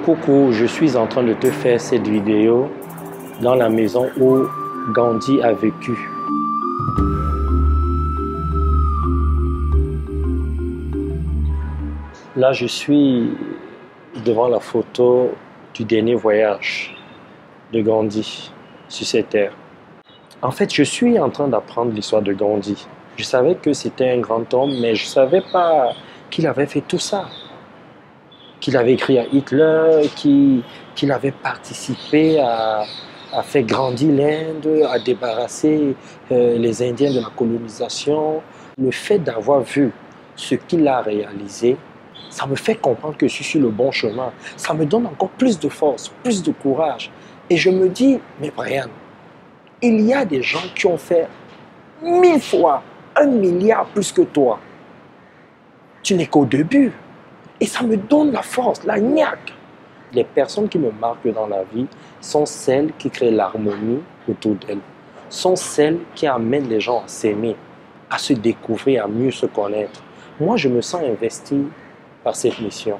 Coucou, je suis en train de te faire cette vidéo dans la maison où Gandhi a vécu. Là, je suis devant la photo du dernier voyage de Gandhi sur cette terre. En fait, je suis en train d'apprendre l'histoire de Gandhi. Je savais que c'était un grand homme, mais je ne savais pas qu'il avait fait tout ça. Qu'il avait écrit à Hitler, qu'il avait participé à faire grandir l'Inde, à débarrasser les Indiens de la colonisation. Le fait d'avoir vu ce qu'il a réalisé, ça me fait comprendre que je suis sur le bon chemin. Ça me donne encore plus de force, plus de courage. Et je me dis, mais Brian, il y a des gens qui ont fait 1000 fois, 1 milliard plus que toi. Tu n'es qu'au début. Et ça me donne la force, la niaque. Les personnes qui me marquent dans la vie sont celles qui créent l'harmonie autour d'elles. Sont celles qui amènent les gens à s'aimer, à se découvrir, à mieux se connaître. Moi, je me sens investi par cette mission.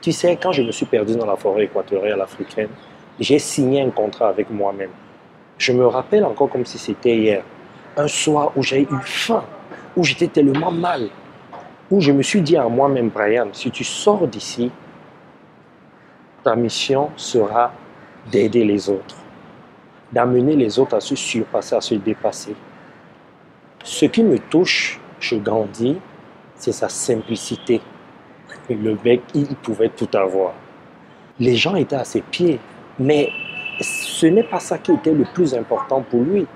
Tu sais, quand je me suis perdu dans la forêt équatoriale africaine, j'ai signé un contrat avec moi-même. Je me rappelle encore comme si c'était hier. Un soir où j'ai eu faim, où j'étais tellement mal, où je me suis dit à moi-même, Brian, si tu sors d'ici, ta mission sera d'aider les autres, d'amener les autres à se surpasser, à se dépasser. Ce qui me touche chez Gandhi, c'est sa simplicité. Le mec, il pouvait tout avoir. Les gens étaient à ses pieds, mais ce n'est pas ça qui était le plus important pour lui.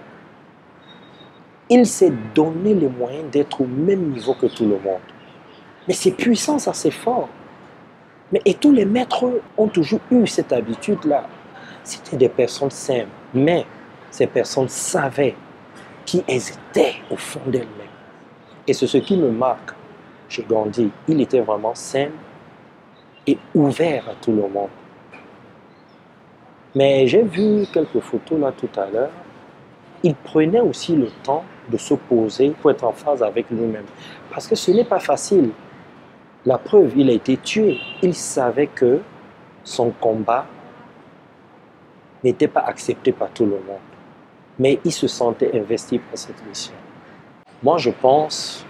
Il s'est donné les moyens d'être au même niveau que tout le monde. Mais c'est puissant, ça, c'est fort. Et tous les maîtres ont toujours eu cette habitude-là. C'était des personnes simples, mais ces personnes savaient qui elles étaient au fond d'elles-mêmes. Et c'est ce qui me marque chez Gandhi. Il était vraiment simple et ouvert à tout le monde. Mais j'ai vu quelques photos là tout à l'heure. Il prenait aussi le temps de se poser pour être en phase avec lui-même. Parce que ce n'est pas facile. La preuve, il a été tué. Il savait que son combat n'était pas accepté par tout le monde. Mais il se sentait investi par cette mission. Moi, je pense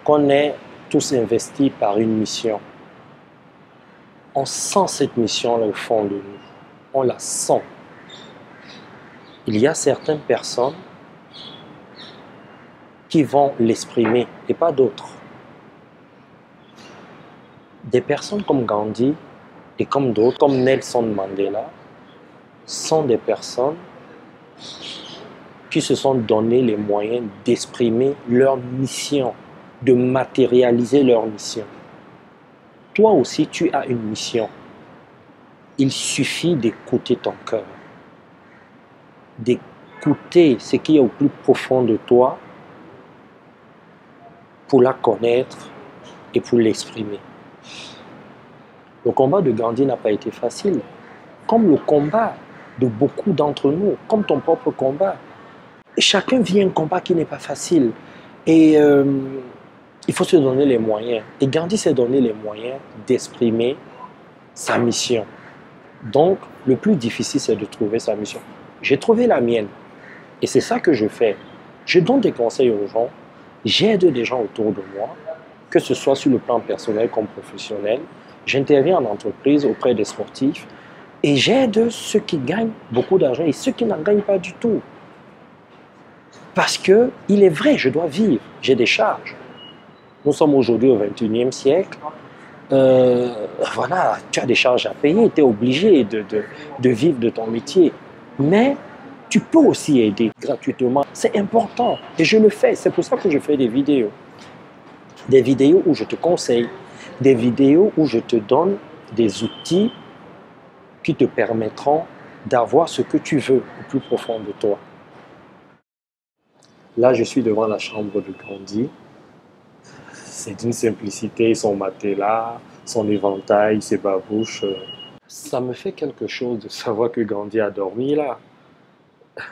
qu'on est tous investis par une mission. On sent cette mission-là au fond de nous. On la sent. Il y a certaines personnes qui vont l'exprimer et pas d'autres. Des personnes comme Gandhi et comme d'autres, comme Nelson Mandela, sont des personnes qui se sont donné les moyens d'exprimer leur mission, de matérialiser leur mission. Toi aussi, tu as une mission. Il suffit d'écouter ton cœur, d'écouter ce qui est au plus profond de toi pour la connaître et pour l'exprimer. Le combat de Gandhi n'a pas été facile, comme le combat de beaucoup d'entre nous, comme ton propre combat. Et chacun vit un combat qui n'est pas facile. Et il faut se donner les moyens. Et Gandhi s'est donné les moyens d'exprimer sa mission. Donc, le plus difficile, c'est de trouver sa mission. J'ai trouvé la mienne. Et c'est ça que je fais. Je donne des conseils aux gens. J'aide des gens autour de moi, que ce soit sur le plan personnel comme professionnel. J'interviens en entreprise auprès des sportifs et j'aide ceux qui gagnent beaucoup d'argent et ceux qui n'en gagnent pas du tout. Parce que il est vrai, je dois vivre, j'ai des charges. Nous sommes aujourd'hui au XXIe siècle. Voilà, tu as des charges à payer, tu es obligé de vivre de ton métier. Mais tu peux aussi aider gratuitement. C'est important et je le fais. C'est pour ça que je fais des vidéos. Des vidéos où je te conseille. Des vidéos où je te donne des outils qui te permettront d'avoir ce que tu veux au plus profond de toi. Là, je suis devant la chambre de Gandhi. C'est d'une simplicité, son matelas, son éventail, ses babouches. Ça me fait quelque chose de savoir que Gandhi a dormi là.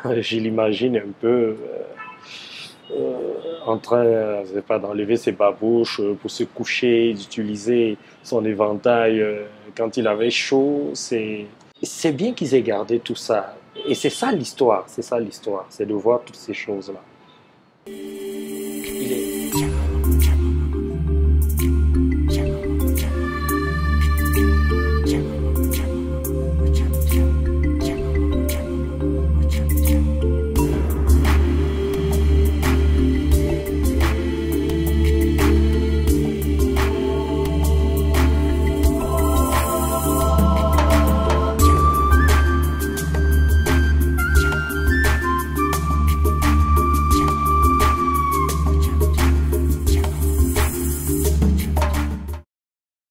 Je l'imagine un peu en train, je sais pas, d'enlever ses babouches pour se coucher, d'utiliser son éventail quand il avait chaud. C'est bien qu'ils aient gardé tout ça. Et c'est ça l'histoire, c'est ça l'histoire, c'est de voir toutes ces choses-là.